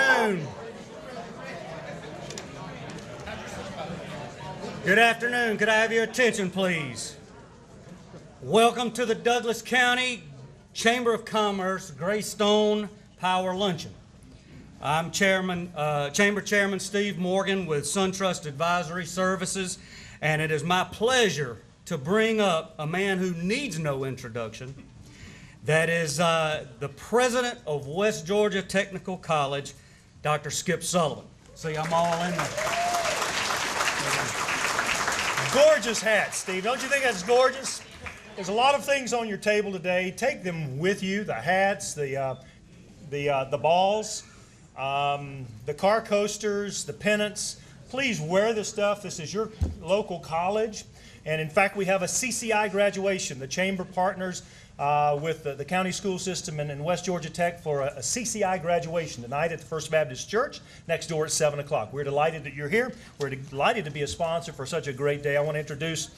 afternoon. Good afternoon. Could I have your attention, please? Welcome to the Douglas County Chamber of Commerce Greystone Power Luncheon. I'm Chamber Chairman Steve Morgan with SunTrust Advisory Services, and it is my pleasure to bring up a man who needs no introduction. That is the president of West Georgia Technical College, Dr. Skip Sullivan. See, I'm all in there. Gorgeous hat, Steve. Don't you think that's gorgeous? There's a lot of things on your table today. Take them with you, the hats, the balls, the car coasters, the pennants. Please wear this stuff. This is your local college. And in fact, we have a CCI graduation. The Chamber partners with the county school system and West Georgia Tech for a CCI graduation tonight at the First Baptist Church next door at 7 o'clock. We're delighted that you're here. We're delighted to be a sponsor for such a great day. I want to introduce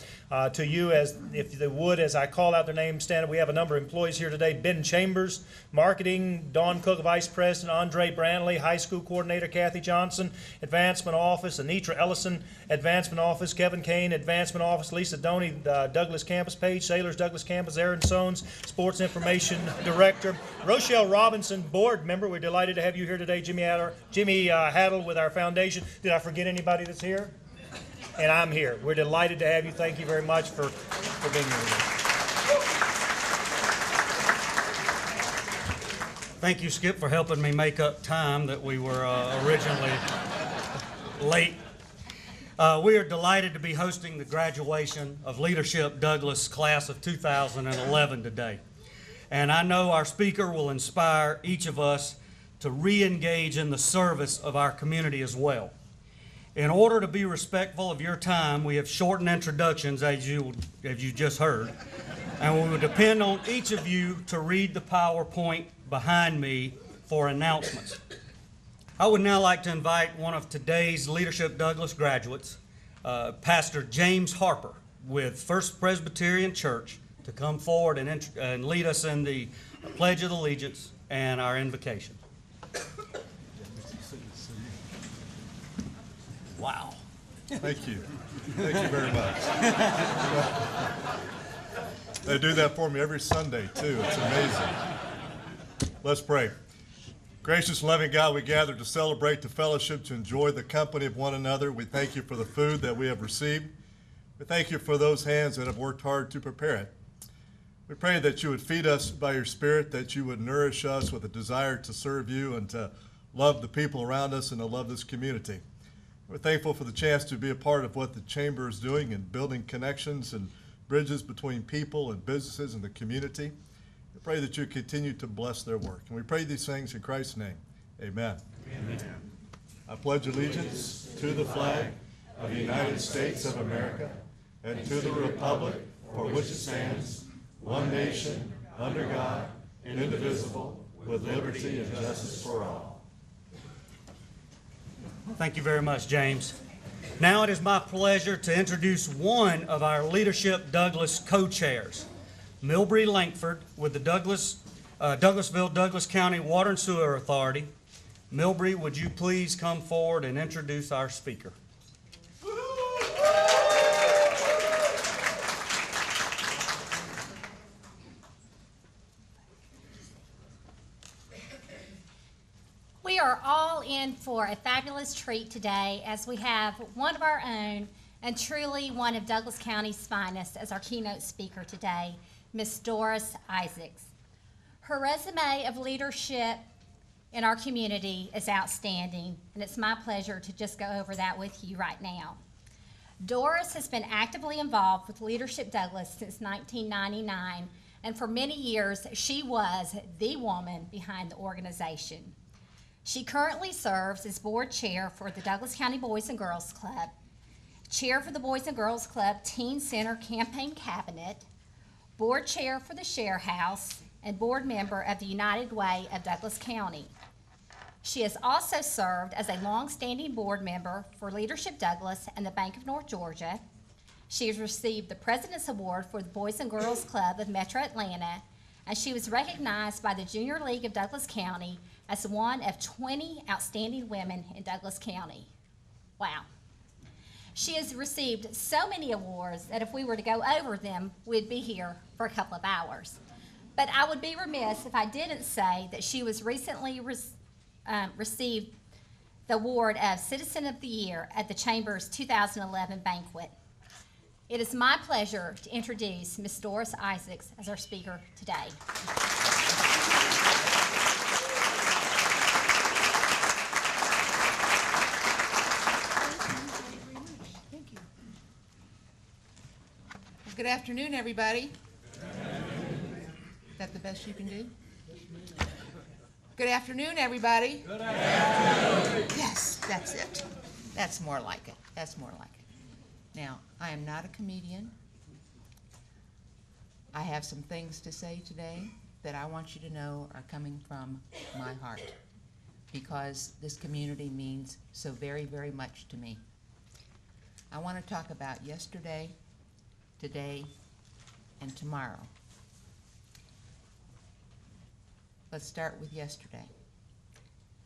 to you, as if they would, as I call out their names, stand up. We have a number of employees here today. Ben Chambers, Marketing, Dawn Cook, Vice President, Andre Brantley, High School Coordinator, Kathy Johnson, Advancement Office, Anitra Ellison, Advancement Office, Kevin Kane, Advancement Office, Lisa Doney, Douglas Campus, Paige Sailors, Douglas Campus, Aaron Sones, Sports Information Director, Rochelle Robinson, Board Member. We're delighted to have you here today. Jimmy Haddle with our foundation. Did I forget anybody that's here? And I'm here. We're delighted to have you. Thank you very much for being here today. Thank you, Skip, for helping me make up time that we were originally late. We are delighted to be hosting the graduation of Leadership Douglas class of 2011 today. And I know our speaker will inspire each of us to re-engage in the service of our community as well. In order to be respectful of your time, we have shortened introductions, as you just heard, and we will depend on each of you to read the PowerPoint behind me for announcements. I would now like to invite one of today's Leadership Douglas graduates, Pastor James Harper with First Presbyterian Church, to come forward and lead us in the Pledge of Allegiance and our invocation. Wow. Thank you. Thank you very much. They do that for me every Sunday, too. It's amazing. Let's pray. Gracious and loving God, we gather to celebrate the fellowship, to enjoy the company of one another. We thank you for the food that we have received. We thank you for those hands that have worked hard to prepare it. We pray that you would feed us by your Spirit, that you would nourish us with a desire to serve you and to love the people around us and to love this community. We're thankful for the chance to be a part of what the Chamber is doing in building connections and bridges between people and businesses and the community. We pray that you continue to bless their work. And we pray these things in Christ's name. Amen. Amen. I pledge allegiance to the flag of the United States of America and to the republic for which it stands, one nation, under God, indivisible, with liberty and justice for all. Thank you very much, James. Now it is my pleasure to introduce one of our Leadership Douglas co-chairs, Milbrey Lankford with the Douglasville Douglas County Water and Sewer Authority. Milbrey, would you please come forward and introduce our speaker? We are all in for a fabulous treat today as we have one of our own and truly one of Douglas County's finest as our keynote speaker today, Miss Doris Isaacs. Her resume of leadership in our community is outstanding, and it's my pleasure to just go over that with you right now. Doris has been actively involved with Leadership Douglas since 1999, and for many years she was the woman behind the organization. She currently serves as board chair for the Douglas County Boys and Girls Club, chair for the Boys and Girls Club Teen Center Campaign Cabinet, board chair for the Share House, and board member of the United Way of Douglas County. She has also served as a longstanding board member for Leadership Douglas and the Bank of North Georgia. She has received the President's Award for the Boys and Girls Club of Metro Atlanta, and she was recognized by the Junior League of Douglas County as one of 20 outstanding women in Douglas County. Wow. She has received so many awards that if we were to go over them, we'd be here for a couple of hours. But I would be remiss if I didn't say that she was recently received the award of Citizen of the Year at the Chamber's 2011 banquet. It is my pleasure to introduce Ms. Doris Isaacs as our speaker today. Thank you. Good afternoon, everybody. Is that the best you can do? Good afternoon, everybody. Good afternoon. Yes, that's it. That's more like it. That's more like it. Now, I am not a comedian. I have some things to say today that I want you to know are coming from my heart, because this community means so very, very much to me. I want to talk about yesterday, today, and tomorrow. Let's start with yesterday,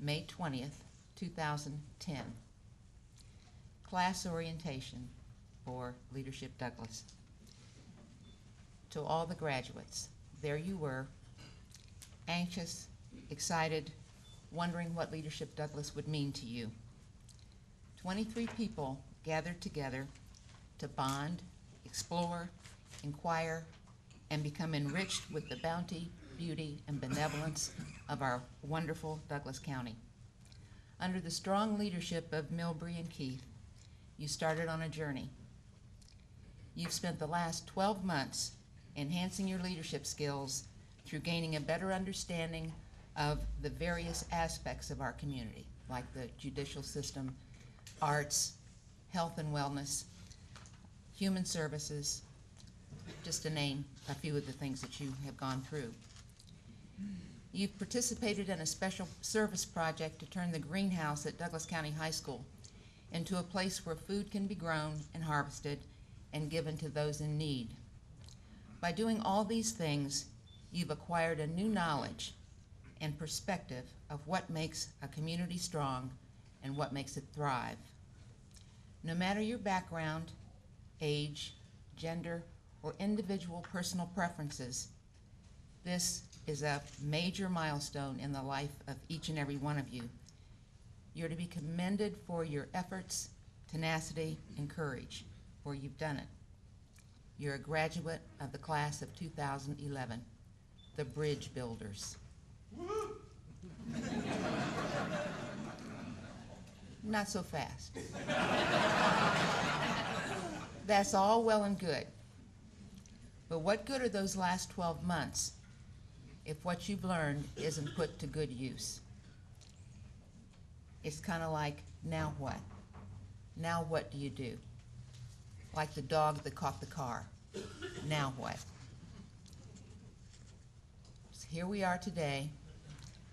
May 20th, 2010. Class orientation for Leadership Douglas. To all the graduates, there you were, anxious, excited, wondering what Leadership Douglas would mean to you. 23 people gathered together to bond, explore, inquire, and become enriched with the bounty, beauty, and benevolence of our wonderful Douglas County. Under the strong leadership of Milbrey and Keith, you started on a journey. You've spent the last 12 months enhancing your leadership skills through gaining a better understanding of the various aspects of our community, like the judicial system, arts, health and wellness, human services, just to name a few of the things that you have gone through. You've participated in a special service project to turn the greenhouse at Douglas County High School into a place where food can be grown and harvested and given to those in need. By doing all these things, you've acquired a new knowledge and perspective of what makes a community strong and what makes it thrive. No matter your background, age, gender, or individual personal preferences, this is a major milestone in the life of each and every one of you. You're to be commended for your efforts, tenacity, and courage, for you've done it. You're a graduate of the class of 2011, the Bridge Builders. Not so fast. That's all well and good. But what good are those last 12 months if what you've learned isn't put to good use? It's kind of like, now what? Now what do you do? Like the dog that caught the car. Now what? So here we are today,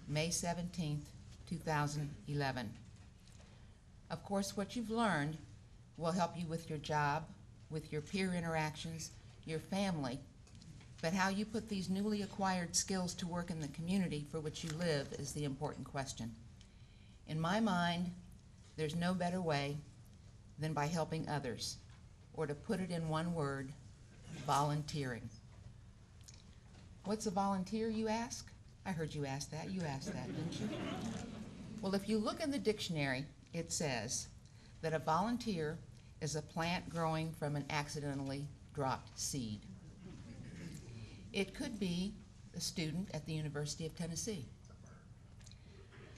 May 17th, 2011. Of course, what you've learned will help you with your job, with your peer interactions, your family, but how you put these newly acquired skills to work in the community for which you live is the important question. In my mind, there's no better way than by helping others, or to put it in one word, volunteering. What's a volunteer, you ask? I heard you ask that. You asked that, didn't you? Well, if you look in the dictionary, it says that a volunteer is a plant growing from an accidentally dropped seed. It could be a student at the University of Tennessee.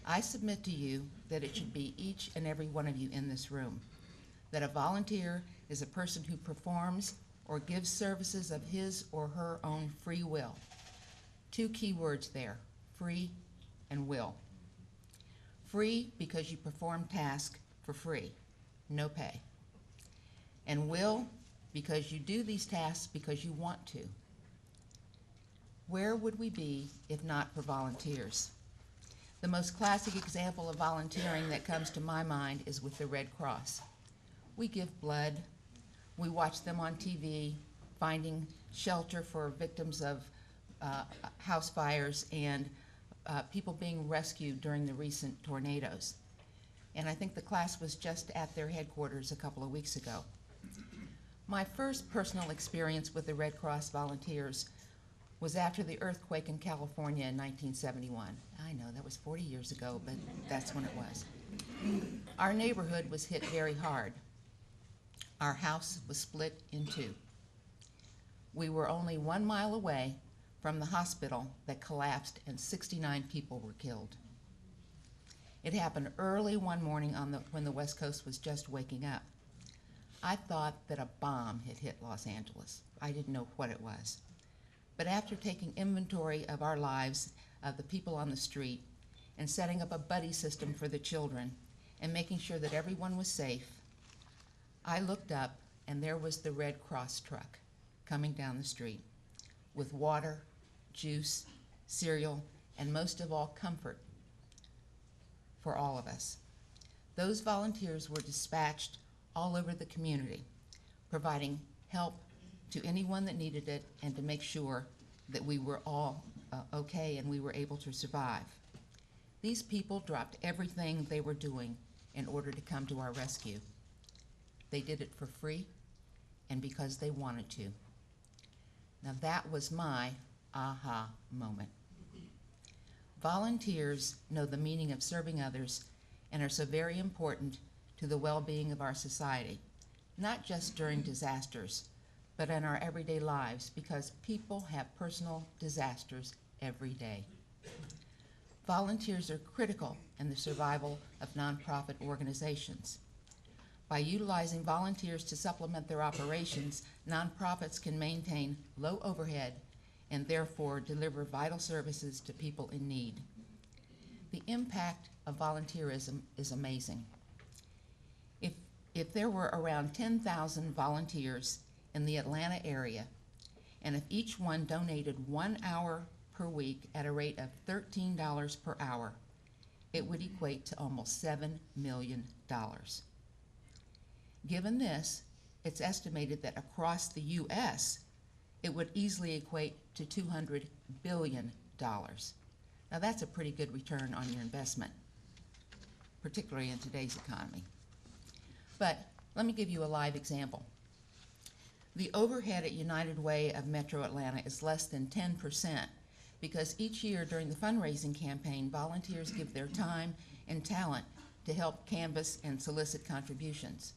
I submit to you that it should be each and every one of you in this room, that a volunteer is a person who performs or gives services of his or her own free will. Two key words there, free and will. Free because you perform tasks for free, no pay. And will because you do these tasks because you want to. Where would we be if not for volunteers? The most classic example of volunteering that comes to my mind is with the Red Cross. We give blood. We watch them on TV, finding shelter for victims of house fires and people being rescued during the recent tornadoes. And I think the class was just at their headquarters a couple of weeks ago. My first personal experience with the Red Cross volunteers was after the earthquake in California in 1971. I know, that was 40 years ago, but that's when it was. Our neighborhood was hit very hard. Our house was split in two. We were only 1 mile away from the hospital that collapsed and 69 people were killed. It happened early one morning when the West Coast was just waking up. I thought that a bomb had hit Los Angeles. I didn't know what it was. But after taking inventory of our lives, of the people on the street, and setting up a buddy system for the children, and making sure that everyone was safe, I looked up and there was the Red Cross truck coming down the street with water, juice, cereal, and most of all, comfort for all of us. Those volunteers were dispatched all over the community, providing help to anyone that needed it and to make sure that we were all okay and we were able to survive. These people dropped everything they were doing in order to come to our rescue. They did it for free and because they wanted to. Now that was my aha moment. Volunteers know the meaning of serving others and are so very important to the well-being of our society, not just during disasters, but in our everyday lives, because people have personal disasters every day. Volunteers are critical in the survival of nonprofit organizations. By utilizing volunteers to supplement their operations, nonprofits can maintain low overhead and therefore deliver vital services to people in need. The impact of volunteerism is amazing. If there were around 10,000 volunteers in the Atlanta area, and if each one donated 1 hour per week at a rate of $13 per hour, it would equate to almost $7 million. Given this, it's estimated that across the U.S., it would easily equate to $200 billion. Now that's a pretty good return on your investment, particularly in today's economy. But let me give you a live example. The overhead at United Way of Metro Atlanta is less than 10% because each year during the fundraising campaign, volunteers give their time and talent to help canvass and solicit contributions.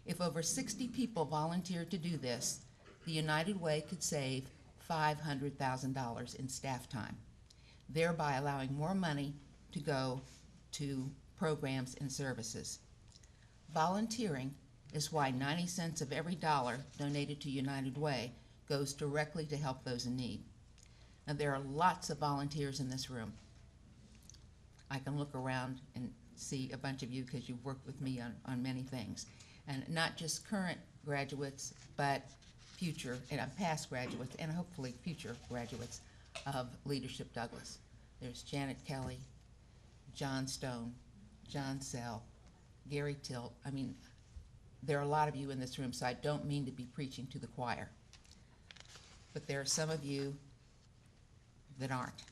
If over 60 people volunteered to do this, the United Way could save $500,000 in staff time, thereby allowing more money to go to programs and services. Volunteering is why 90 cents of every dollar donated to United Way goes directly to help those in need. Now, there are lots of volunteers in this room. I can look around and see a bunch of you because you've worked with me on many things. And not just current graduates, but future and past graduates, and hopefully future graduates of Leadership Douglas. There's Janet Kelly, John Stone, John Sell, Gary Tilt. I mean, there are a lot of you in this room, so I don't mean to be preaching to the choir. But there are some of you that aren't.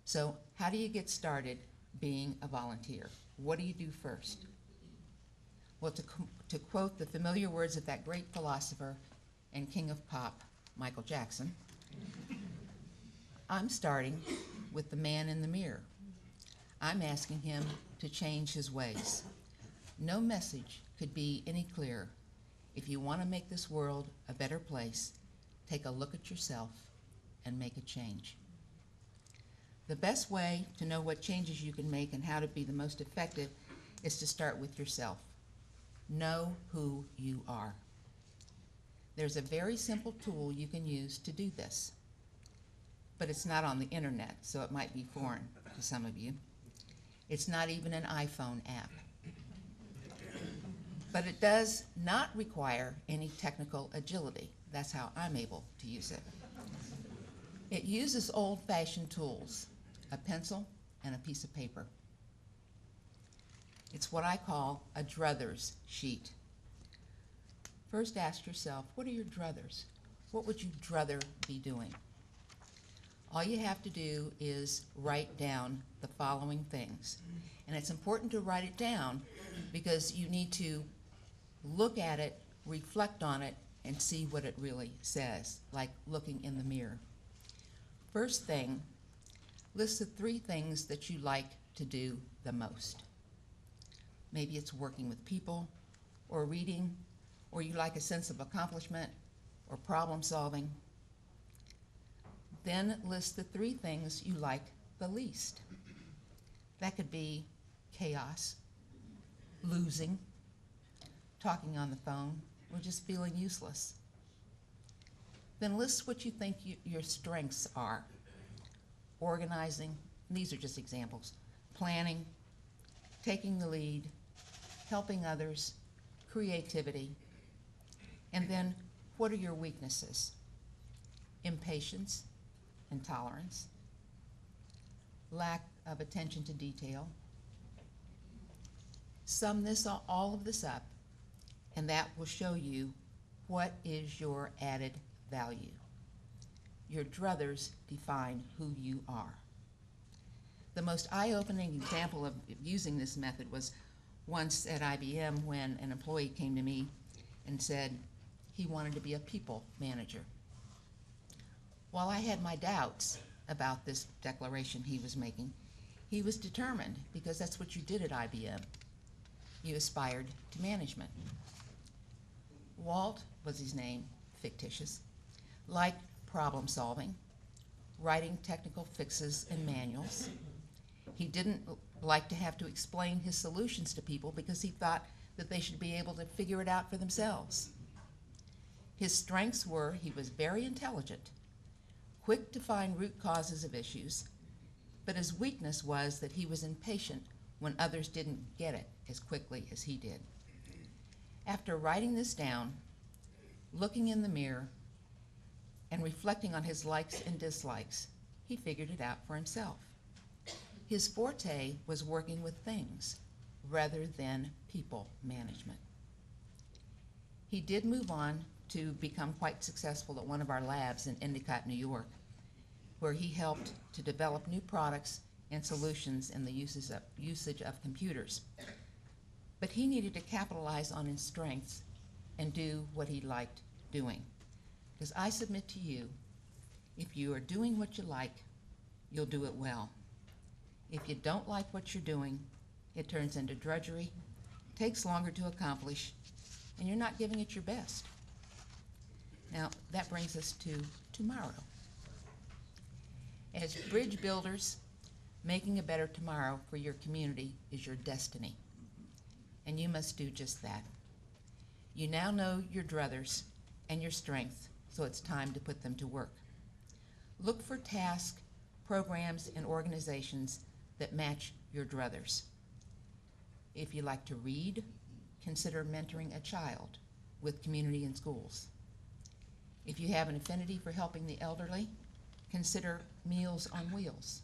So how do you get started being a volunteer? What do you do first? Well, to quote the familiar words of that great philosopher and king of pop, Michael Jackson, I'm starting with the man in the mirror. I'm asking him to change his ways. No message could be any clearer. If you want to make this world a better place, take a look at yourself and make a change. The best way to know what changes you can make and how to be the most effective is to start with yourself. Know who you are. There's a very simple tool you can use to do this, but it's not on the internet, so it might be foreign to some of you. It's not even an iPhone app. But it does not require any technical agility. That's how I'm able to use it. It uses old-fashioned tools, a pencil and a piece of paper. It's what I call a druthers sheet. First ask yourself, what are your druthers? What would you druther be doing? All you have to do is write down the following things. And it's important to write it down because you need to look at it, reflect on it, and see what it really says, like looking in the mirror. First thing, list the 3 things that you like to do the most. Maybe it's working with people, or reading, or you like a sense of accomplishment, or problem solving. Then list the 3 things you like the least. That could be chaos, losing, talking on the phone, or just feeling useless. Then list what you think your strengths are. Organizing, these are just examples, planning, taking the lead, helping others, creativity. And then what are your weaknesses? Impatience, intolerance, lack of attention to detail. Sum all of this up, and that will show you what is your added value. Your druthers define who you are. The most eye-opening example of using this method was once at IBM when an employee came to me and said he wanted to be a people manager. While I had my doubts about this declaration he was making, he was determined because that's what you did at IBM. You aspired to management. Walt was his name, fictitious, liked problem solving, writing technical fixes and manuals. He didn't like to have to explain his solutions to people because he thought that they should be able to figure it out for themselves. His strengths were he was very intelligent, quick to find root causes of issues, but his weakness was that he was impatient when others didn't get it as quickly as he did. After writing this down, looking in the mirror, and reflecting on his likes and dislikes, he figured it out for himself. His forte was working with things rather than people management. He did move on to become quite successful at one of our labs in Endicott, New York, where he helped to develop new products and solutions in the usage of computers. But he needed to capitalize on his strengths and do what he liked doing. Because I submit to you, if you are doing what you like, you'll do it well. If you don't like what you're doing, it turns into drudgery, takes longer to accomplish, and you're not giving it your best. Now, that brings us to tomorrow. As bridge builders, making a better tomorrow for your community is your destiny, and you must do just that. You now know your druthers and your strengths, so it's time to put them to work. Look for tasks, programs, and organizations that match your druthers. If you like to read, consider mentoring a child with community and schools. If you have an affinity for helping the elderly, consider Meals on Wheels.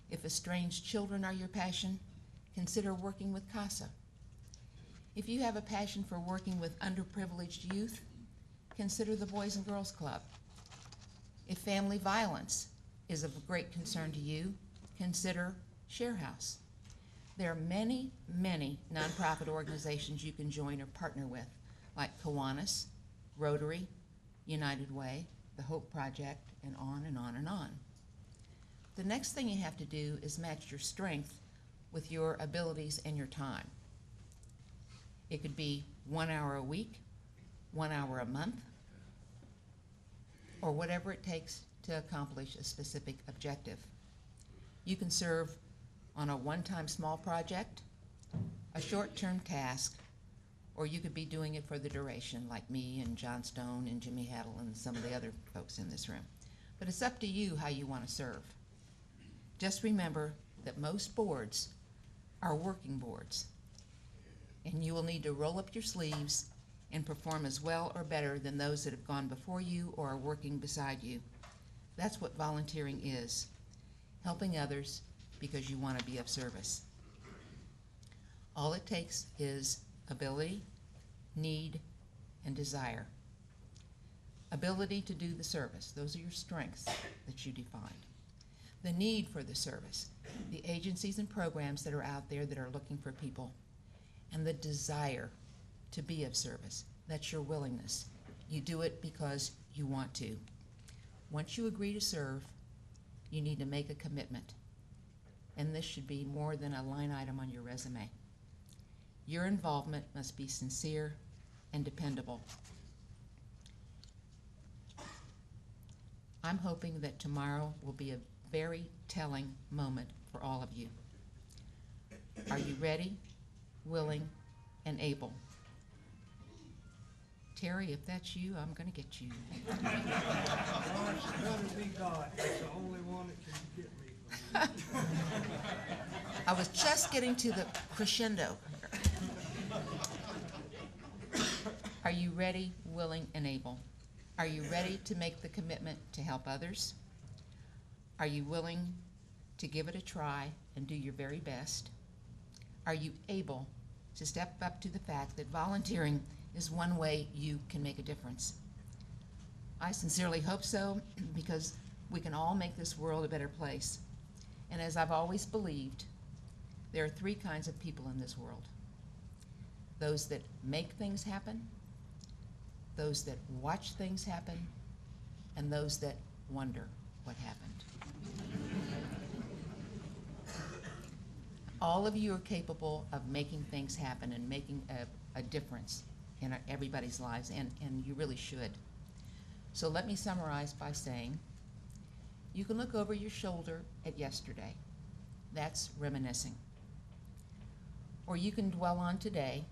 If estranged children are your passion, consider working with CASA. If you have a passion for working with underprivileged youth, consider the Boys and Girls Club. If family violence is of great concern to you, consider ShareHouse. There are many, many nonprofit organizations you can join or partner with, like Kiwanis, Rotary, United Way, the Hope Project, and on and on and on. The next thing you have to do is match your strength with your abilities and your time. It could be 1 hour a week, 1 hour a month, or whatever it takes to accomplish a specific objective. You can serve on a one-time small project, a short-term task, or you could be doing it for the duration, like me and John Stone and Jimmy Haddle and some of the other folks in this room. But it's up to you how you want to serve. Just remember that most boards are working boards, and you will need to roll up your sleeves and perform as well or better than those that have gone before you or are working beside you. That's what volunteering is, helping others because you want to be of service. All it takes is ability, need, and desire. ability to do the service. Those are your strengths that you defined. The need for the service, the agencies and programs that are out there that are looking for people, and the desire to be of service. That's your willingness. You do it because you want to. Once you agree to serve, you need to make a commitment. And this should be more than a line item on your resume. Your involvement must be sincere and dependable. I'm hoping that tomorrow will be a very telling moment for all of you. Are you ready, willing, and able? Terry, if that's you, I'm going to get you. It's gotta be God. It's the only one that can get me. I was just getting to the crescendo. Are you ready, willing, and able? Are you ready to make the commitment to help others? Are you willing to give it a try and do your very best? Are you able to step up to the fact that volunteering is one way you can make a difference? I sincerely hope so, because we can all make this world a better place. And as I've always believed, there are three kinds of people in this world: those that make things happen, those that watch things happen, and those that wonder what happened. All of you are capable of making things happen and making a difference in everybody's lives, and you really should. So let me summarize by saying, you can look over your shoulder at yesterday. That's reminiscing. Or you can dwell on today,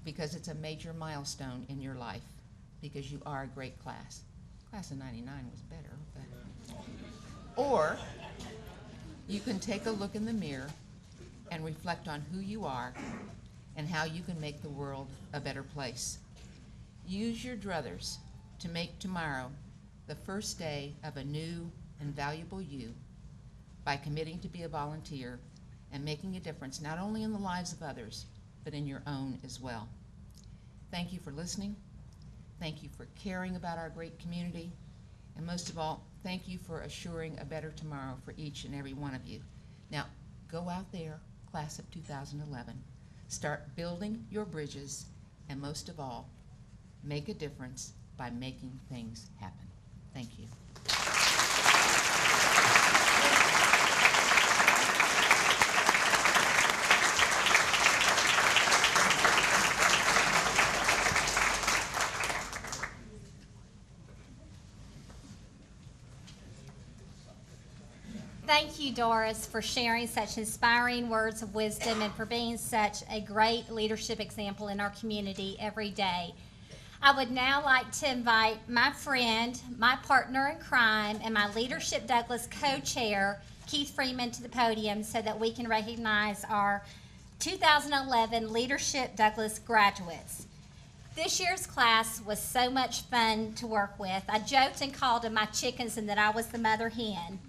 because it's a major milestone in your life, because you are a great class. Class of '99 was better, but. Or you can take a look in the mirror and reflect on who you are and how you can make the world a better place. Use your druthers to make tomorrow the first day of a new and valuable you by committing to be a volunteer and making a difference not only in the lives of others, but in your own as well. Thank you for listening. Thank you for caring about our great community. And most of all, thank you for assuring a better tomorrow for each and every one of you. Now, go out there, class of 2011. Start building your bridges, and most of all, make a difference by making things happen. Thank you. Thank you, Doris, for sharing such inspiring words of wisdom and for being such a great leadership example in our community every day. I would now like to invite my friend, my partner in crime, and my Leadership Douglas co-chair, Keith Freeman, to the podium so that we can recognize our 2011 Leadership Douglas graduates. This year's class was so much fun to work with. I joked and called them my chickens and that I was the mother hen.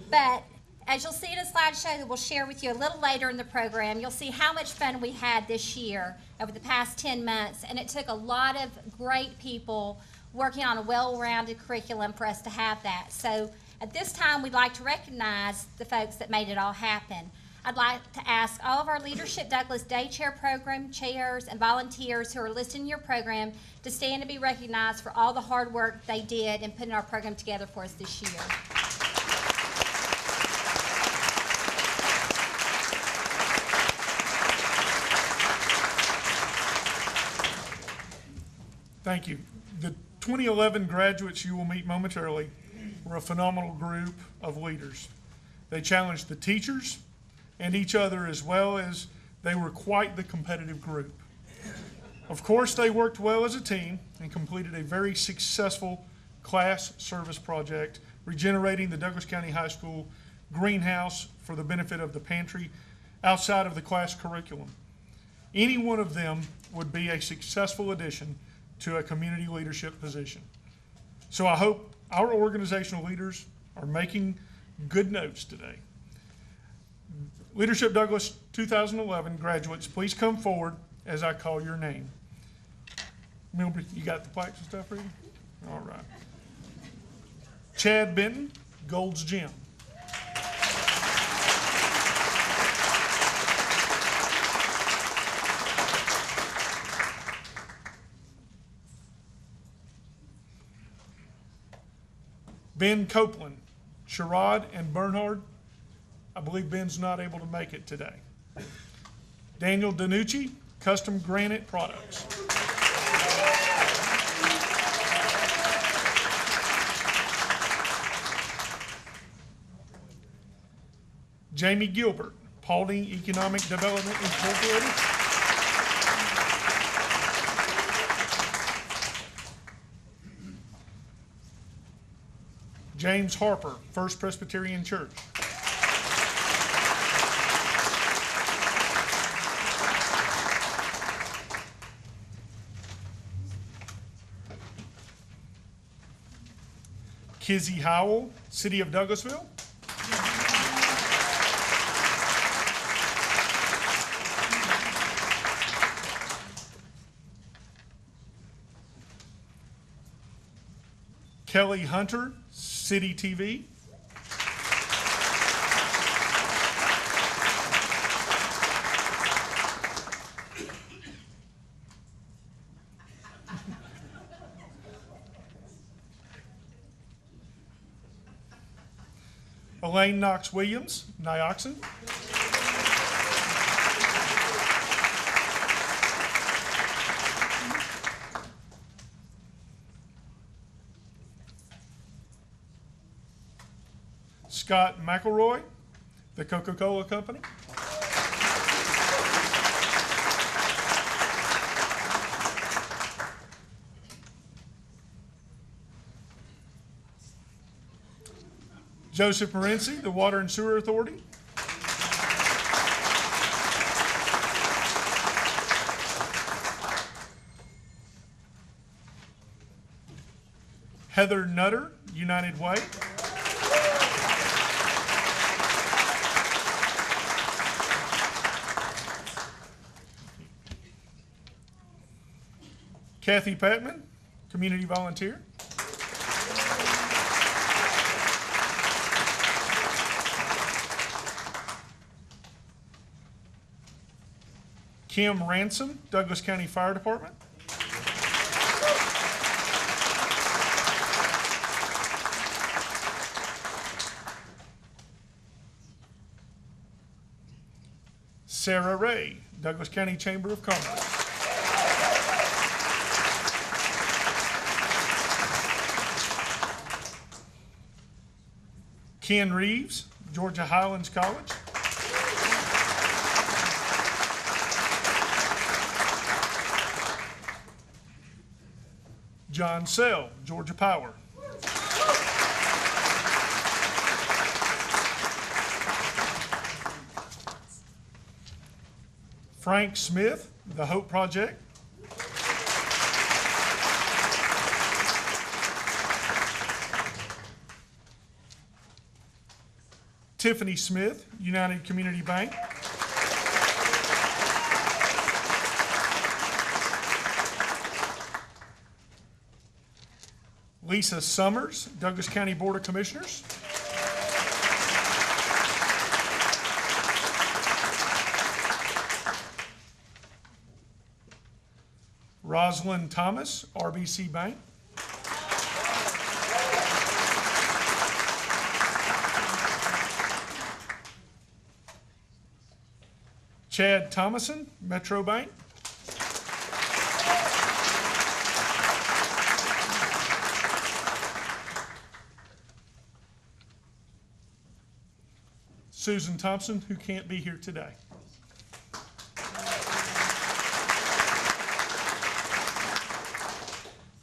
But as you'll see in a slideshow that we'll share with you a little later in the program, you'll see how much fun we had this year over the past 10 months. And it took a lot of great people working on a well-rounded curriculum for us to have that. So at this time, we'd like to recognize the folks that made it all happen. I'd like to ask all of our Leadership Douglas Day Chair Program chairs and volunteers who are listed in your program to stand and be recognized for all the hard work they did in putting our program together for us this year. Thank you. The 2011 graduates you will meet momentarily were a phenomenal group of leaders. They challenged the teachers and each other, as well as they were quite the competitive group. Of course, they worked well as a team and completed a very successful class service project, regenerating the Douglas County High School greenhouse for the benefit of the pantry outside of the class curriculum. Any one of them would be a successful addition to a community leadership position. So I hope our organizational leaders are making good notes today. Leadership Douglas 2011 graduates, please come forward as I call your name. Milby, you got the plaques and stuff ready? All right. Chad Benton, Gold's Gym. Ben Copeland, Sherrod and Bernhard. I believe Ben's not able to make it today. Daniel Danucci, Custom Granite Products. Jamie Gilbert, Paulding Economic Development Incorporated. James Harper, First Presbyterian Church. Kizzy Howell, City of Douglasville. Kelly Hunter, City TV. Elaine Knox Williams, Nioxin. Scott McElroy, The Coca-Cola Company. Joseph Morency, the Water and Sewer Authority. Heather Nutter, United Way. Kathy Patman, Community Volunteer. Kim Ransom, Douglas County Fire Department. Sarah Ray, Douglas County Chamber of Commerce. Ken Reeves, Georgia Highlands College. John Sell, Georgia Power. Frank Smith, The Hope Project. Tiffany Smith, United Community Bank. Lisa Summers, Douglas County Board of Commissioners. Rosalind Thomas, RBC Bank. Chad Thomason, Metro Bank. Susan Thompson, who can't be here today.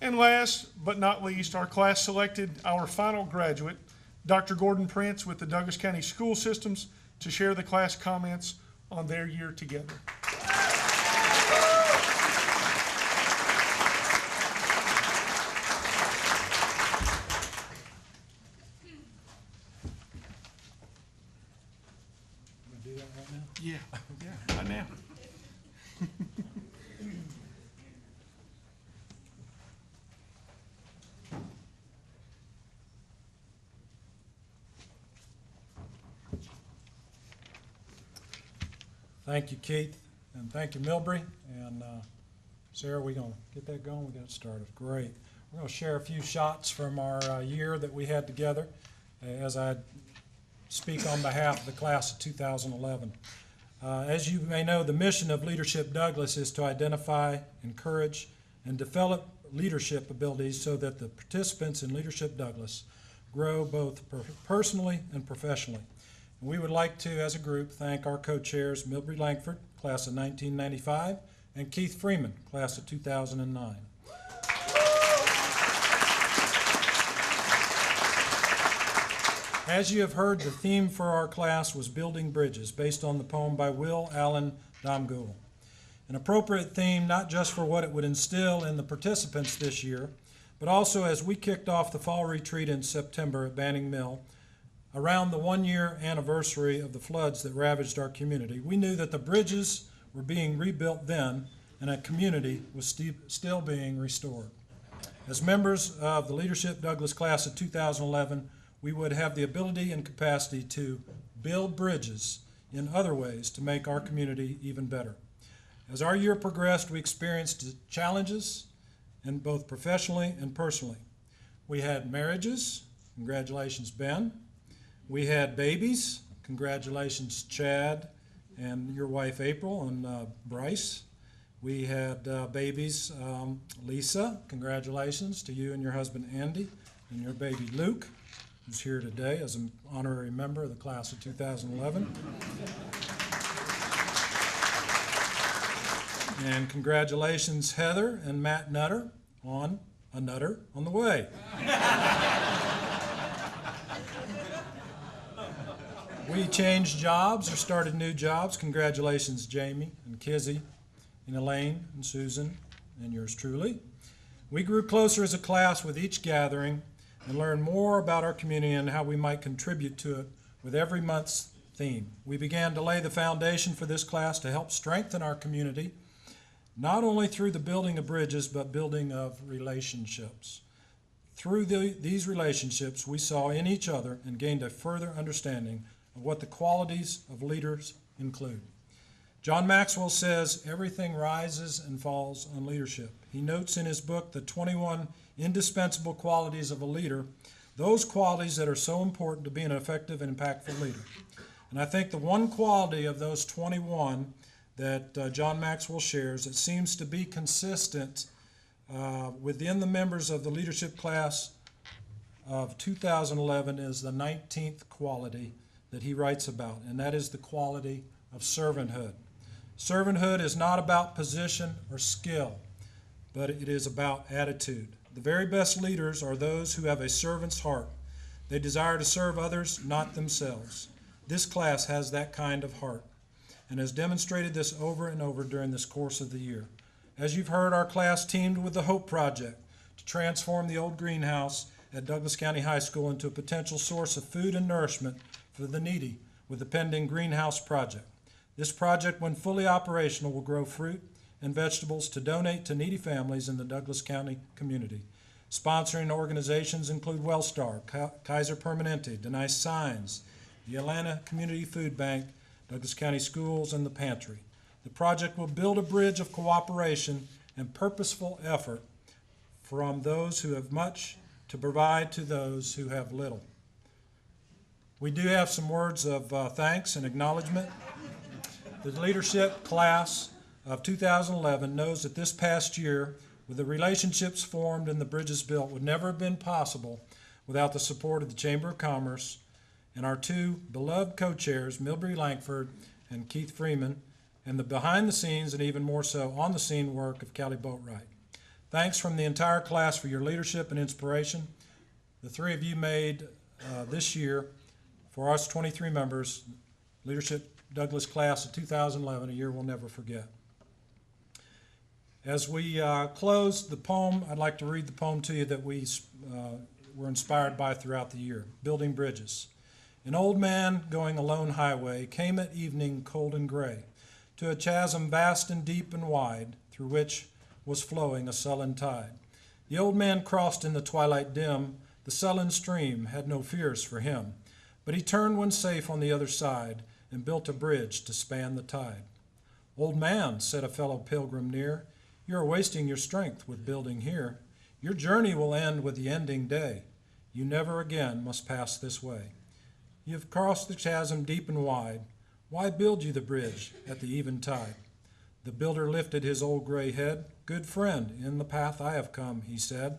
And last but not least, our class selected our final graduate, Dr. Gordon Prince with the Douglas County School Systems, to share the class comments on their year together. Yeah, right now. Thank you, Keith, and thank you, Milbury. And Sarah, we gonna get that going? We got it started. Great. We're gonna share a few shots from our year that we had together as I speak on behalf of the class of 2011. As you may know, the mission of Leadership Douglas is to identify, encourage, and develop leadership abilities so that the participants in Leadership Douglas grow both personally and professionally. And we would like to, as a group, thank our co-chairs, Milbury Langford, class of 1995, and Keith Freeman, class of 2009. As you have heard, the theme for our class was Building Bridges, based on the poem by Will Allen Domgoul. An appropriate theme not just for what it would instill in the participants this year, but also as we kicked off the fall retreat in September at Banning Mill, around the one-year anniversary of the floods that ravaged our community. We knew that the bridges were being rebuilt then, and a community was still being restored. As members of the Leadership Douglas class of 2011, we would have the ability and capacity to build bridges in other ways to make our community even better. As our year progressed, we experienced challenges, in both professionally and personally. We had marriages, congratulations, Ben. We had babies, congratulations, Chad and your wife, April, and Bryce. We had babies, Lisa, congratulations to you and your husband, Andy, and your baby, Luke, who's here today as an honorary member of the class of 2011. And congratulations, Heather and Matt Nutter, on a nutter on the way. We changed jobs or started new jobs. Congratulations, Jamie and Kizzy and Elaine and Susan and yours truly. We grew closer as a class with each gathering and learned more about our community and how we might contribute to it with every month's theme. We began to lay the foundation for this class to help strengthen our community, not only through the building of bridges, but building of relationships. Through these relationships, we saw in each other and gained a further understanding of what the qualities of leaders include. John Maxwell says, everything rises and falls on leadership. He notes in his book, The 21 Indispensable Qualities of a Leader, those qualities that are so important to be an effective and impactful leader. And I think the one quality of those 21 that John Maxwell shares that seems to be consistent within the members of the leadership class of 2011 is the 19th quality that he writes about, and that is the quality of servanthood. Servanthood is not about position or skill, but it is about attitude. The very best leaders are those who have a servant's heart. They desire to serve others, not themselves. This class has that kind of heart and has demonstrated this over and over during this course of the year. As you've heard, our class teamed with the Hope Project to transform the old greenhouse at Douglas County High School into a potential source of food and nourishment for the needy with the pending greenhouse project. This project, when fully operational, will grow fruit and vegetables to donate to needy families in the Douglas County community. Sponsoring organizations include Wellstar, Kaiser Permanente, Denise Signs, the Atlanta Community Food Bank, Douglas County Schools, and the Pantry. The project will build a bridge of cooperation and purposeful effort from those who have much to provide to those who have little. We do have some words of thanks and acknowledgement. The leadership class of 2011 knows that this past year, with the relationships formed and the bridges built, would never have been possible without the support of the Chamber of Commerce and our two beloved co-chairs, Milbury Langford and Keith Freeman, and the behind-the-scenes and even more so on-the-scene work of Callie Boatwright. Thanks from the entire class for your leadership and inspiration. The three of you made this year, for us 23 members, Leadership Douglas class of 2011, a year we'll never forget. As we close the poem, I'd like to read the poem to you that we were inspired by throughout the year, Building Bridges. An old man going a lone highway came at evening cold and gray to a chasm vast and deep and wide through which was flowing a sullen tide. The old man crossed in the twilight dim. The sullen stream had no fears for him, but he turned when safe on the other side and built a bridge to span the tide. "Old man," said a fellow pilgrim near, "you are wasting your strength with building here. Your journey will end with the ending day. You never again must pass this way. You have crossed the chasm deep and wide. Why build you the bridge at the eventide?" The builder lifted his old gray head. "Good friend, in the path I have come," he said,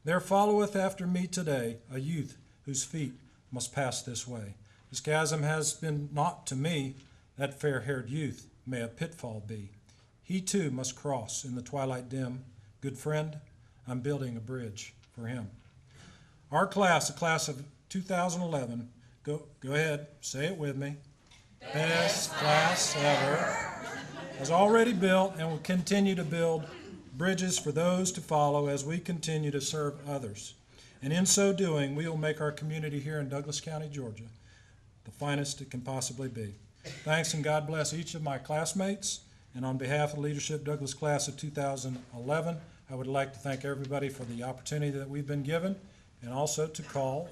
"there followeth after me today a youth whose feet must pass this way. This chasm has been naught to me. That fair-haired youth may a pitfall be. He too must cross in the twilight dim. Good friend, I'm building a bridge for him." Our class, the class of 2011, go ahead, say it with me. Best class ever, has already built and will continue to build bridges for those to follow as we continue to serve others. And in so doing, we will make our community here in Douglas County, Georgia, the finest it can possibly be. Thanks, and God bless each of my classmates. And on behalf of the Leadership Douglas class of 2011, I would like to thank everybody for the opportunity that we've been given, and also to call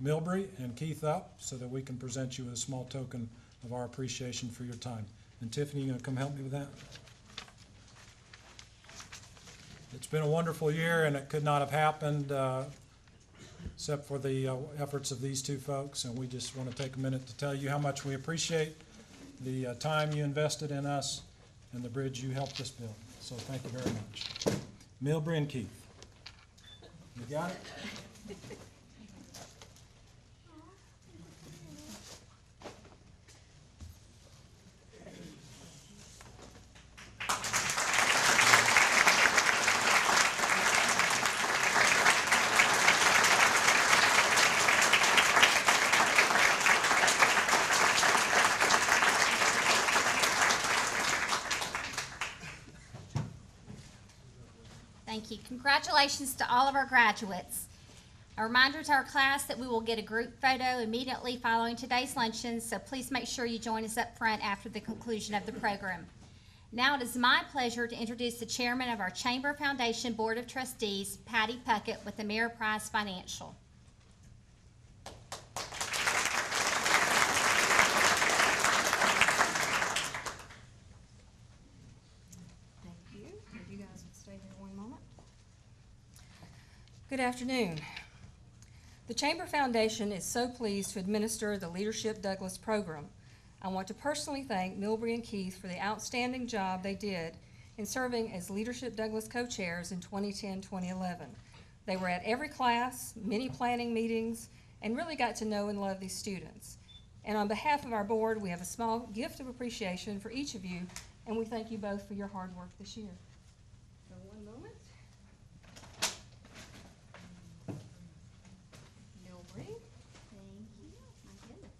Milbury and Keith up so that we can present you with a small token of our appreciation for your time. And Tiffany, you gonna come help me with that? It's been a wonderful year, and it could not have happened except for the efforts of these two folks, and we just want to take a minute to tell you how much we appreciate the time you invested in us and the bridge you helped us build. So thank you very much. Milbury and Keith. You got it? Thank you. Congratulations to all of our graduates. A reminder to our class that we will get a group photo immediately following today's luncheon, so please make sure you join us up front after the conclusion of the program. Now it is my pleasure to introduce the chairman of our Chamber Foundation Board of Trustees, Patty Puckett, with Ameriprise Financial. Thank you. If you guys would stay there one moment. Good afternoon. The Chamber Foundation is so pleased to administer the Leadership Douglas program. I want to personally thank Milbury and Keith for the outstanding job they did in serving as Leadership Douglas co-chairs in 2010-2011. They were at every class, many planning meetings, and really got to know and love these students. And on behalf of our board, we have a small gift of appreciation for each of you, and we thank you both for your hard work this year. So one moment. Milbury. Thank you. My goodness.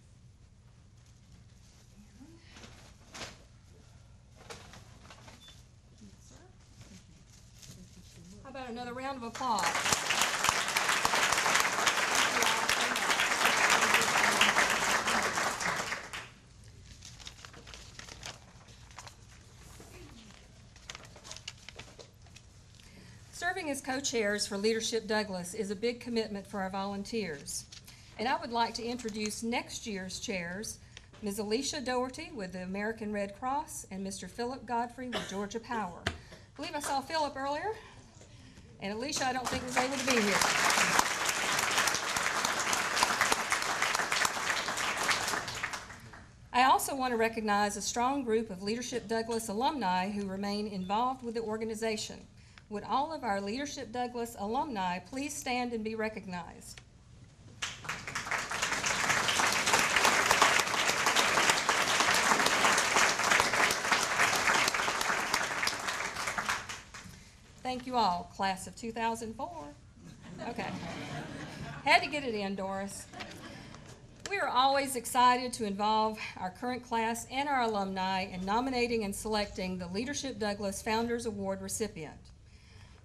How about another round of applause? Serving as co-chairs for Leadership Douglas is a big commitment for our volunteers. And I would like to introduce next year's chairs, Ms. Alicia Doherty with the American Red Cross and Mr. Philip Godfrey with Georgia Power. I believe I saw Philip earlier, and Alicia I don't think was able to be here. I also want to recognize a strong group of Leadership Douglas alumni who remain involved with the organization. Would all of our Leadership Douglas alumni please stand and be recognized? Thank you all, class of 2004. Okay. Had to get it in, Doris. We are always excited to involve our current class and our alumni in nominating and selecting the Leadership Douglas Founders Award recipient.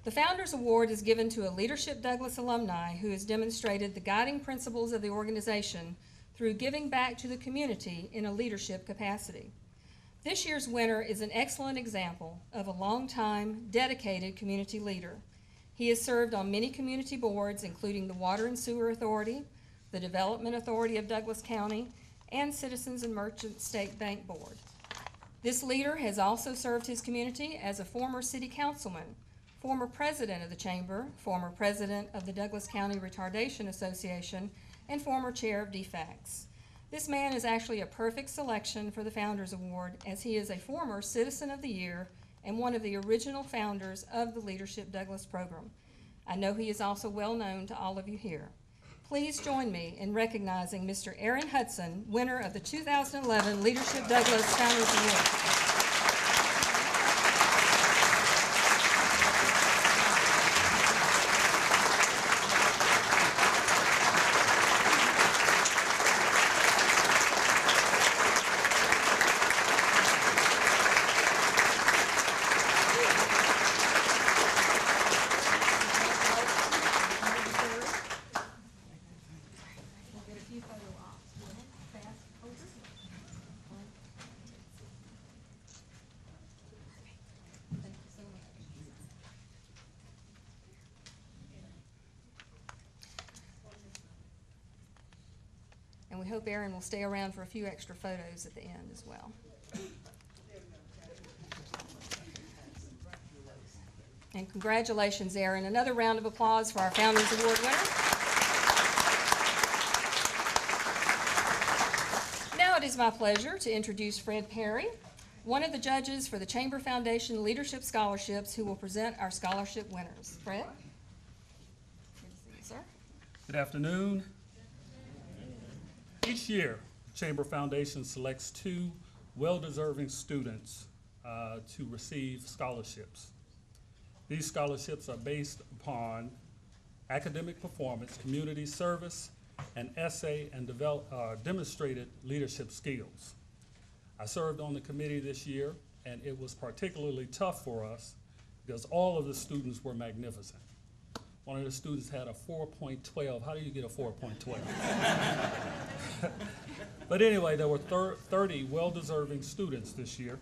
The Founders Award is given to a Leadership Douglas alumni who has demonstrated the guiding principles of the organization through giving back to the community in a leadership capacity. This year's winner is an excellent example of a long-time, dedicated community leader. He has served on many community boards, including the Water and Sewer Authority, the Development Authority of Douglas County, and Citizens and Merchant State Bank Board. This leader has also served his community as a former city councilman, former president of the chamber, former president of the Douglas County Retardation Association, and former chair of DFACS. This man is actually a perfect selection for the Founders Award, as he is a former Citizen of the Year and one of the original founders of the Leadership Douglas program. I know he is also well known to all of you here. Please join me in recognizing Mr. Aaron Hudson, winner of the 2011 Leadership Douglas Founders Award. And we hope Aaron will stay around for a few extra photos at the end as well. And congratulations, Aaron. Another round of applause for our Founders Award winner. Now it is my pleasure to introduce Fred Perry, one of the judges for the Chamber Foundation Leadership Scholarships, who will present our scholarship winners. Fred? Good to see you, sir. Good afternoon. Each year, the Chamber Foundation selects 2 well-deserving students to receive scholarships. These scholarships are based upon academic performance, community service, and essay and demonstrated leadership skills. I served on the committee this year, and it was particularly tough for us because all of the students were magnificent. One of the students had a 4.12. How do you get a 4.12? But anyway, there were 30 well-deserving students this year.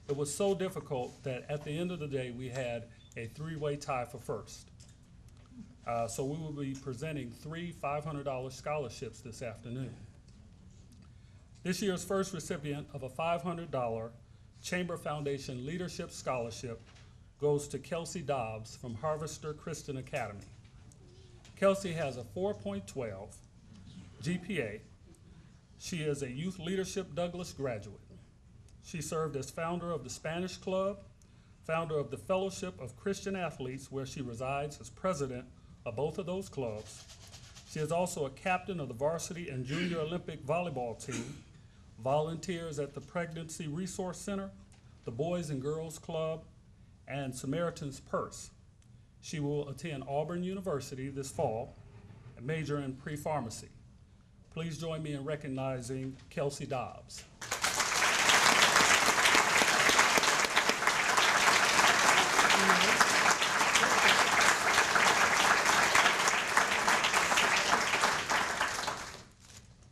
It was so difficult that at the end of the day, we had a 3-way tie for first. So we will be presenting 3 $500 scholarships this afternoon. This year's first recipient of a $500 Chamber Foundation Leadership Scholarship goes to Kelsey Dobbs from Harvester Christian Academy. Kelsey has a 4.12 GPA. She is a Youth Leadership Douglas graduate. She served as founder of the Spanish Club, founder of the Fellowship of Christian Athletes, where she resides as president of both of those clubs. She is also a captain of the varsity and junior Olympic volleyball team, volunteers at the Pregnancy Resource Center, the Boys and Girls Club, and Samaritan's Purse. She will attend Auburn University this fall and major in pre-pharmacy. Please join me in recognizing Kelsey Dobbs.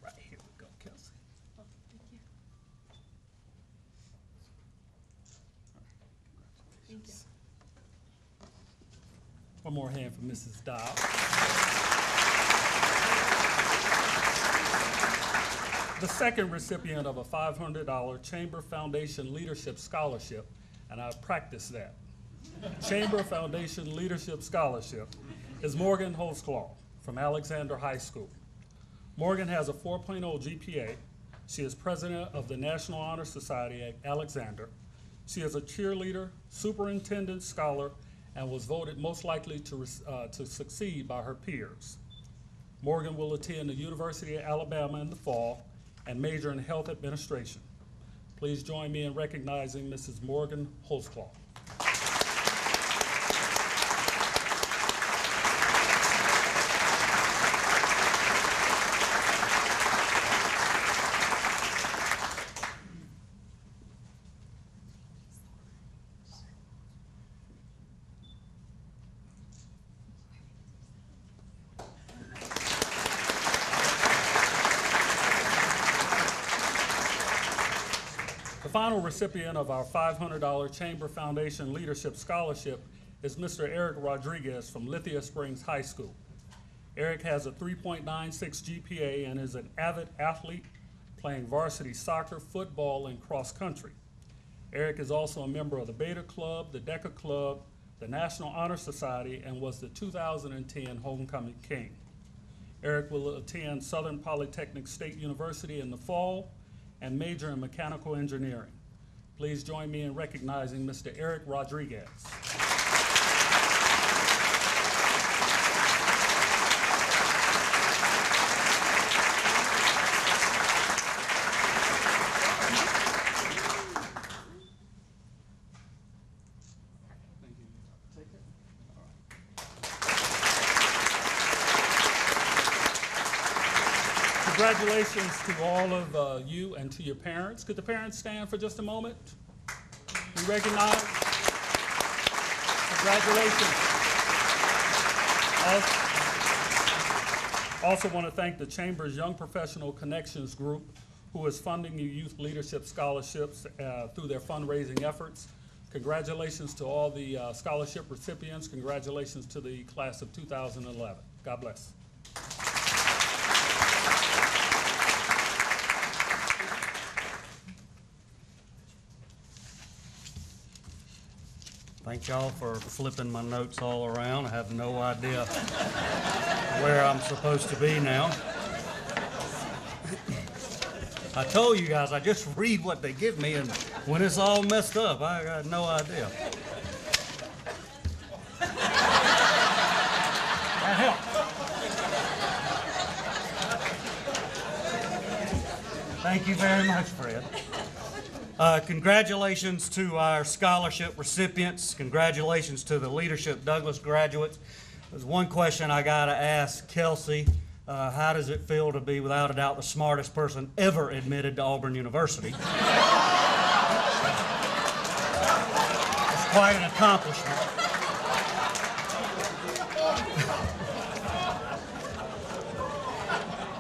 Right, here we go, Kelsey. One more hand for Mrs. Dobbs. The second recipient of a $500 Chamber Foundation Leadership Scholarship, and I practiced that, Chamber Foundation Leadership Scholarship, is Morgan Holzclaw from Alexander High School. Morgan has a 4.0 GPA. She is president of the National Honor Society at Alexander. She is a cheerleader, superintendent, scholar, and was voted most likely to succeed by her peers. Morgan will attend the University of Alabama in the fall and major in health administration. Please join me in recognizing Mrs. Morgan Holzclaw. The final recipient of our $500 Chamber Foundation Leadership Scholarship is Mr. Eric Rodriguez from Lithia Springs High School. Eric has a 3.96 GPA and is an avid athlete playing varsity soccer, football, and cross country. Eric is also a member of the Beta Club, the DECA Club, the National Honor Society, and was the 2010 Homecoming King. Eric will attend Southern Polytechnic State University in the fall and major in mechanical engineering. Please join me in recognizing Mr. Eric Rodriguez. Congratulations to all of you and to your parents. Could the parents stand for just a moment? We recognize. Congratulations. Also want to thank the Chamber's Young Professional Connections Group, who is funding your youth leadership scholarships through their fundraising efforts. Congratulations to all the scholarship recipients. Congratulations to the class of 2011. God bless. Thank y'all for flipping my notes all around. I have no idea where I'm supposed to be now. I told you guys, I just read what they give me, and when it's all messed up, I got no idea. That helped. Thank you very much, Fred. Congratulations to our scholarship recipients. Congratulations to the Leadership Douglas graduates. There's one question I gotta ask Kelsey. How does it feel to be, without a doubt, the smartest person ever admitted to Auburn University? It's quite an accomplishment.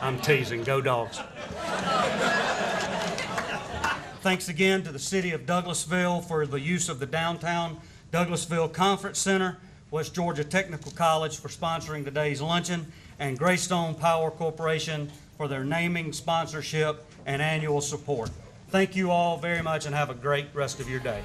I'm teasing. Go Dogs. Thanks again to the City of Douglasville for the use of the downtown Douglasville Conference Center, West Georgia Technical College for sponsoring today's luncheon, and Greystone Power Corporation for their naming, sponsorship, and annual support. Thank you all very much and have a great rest of your day.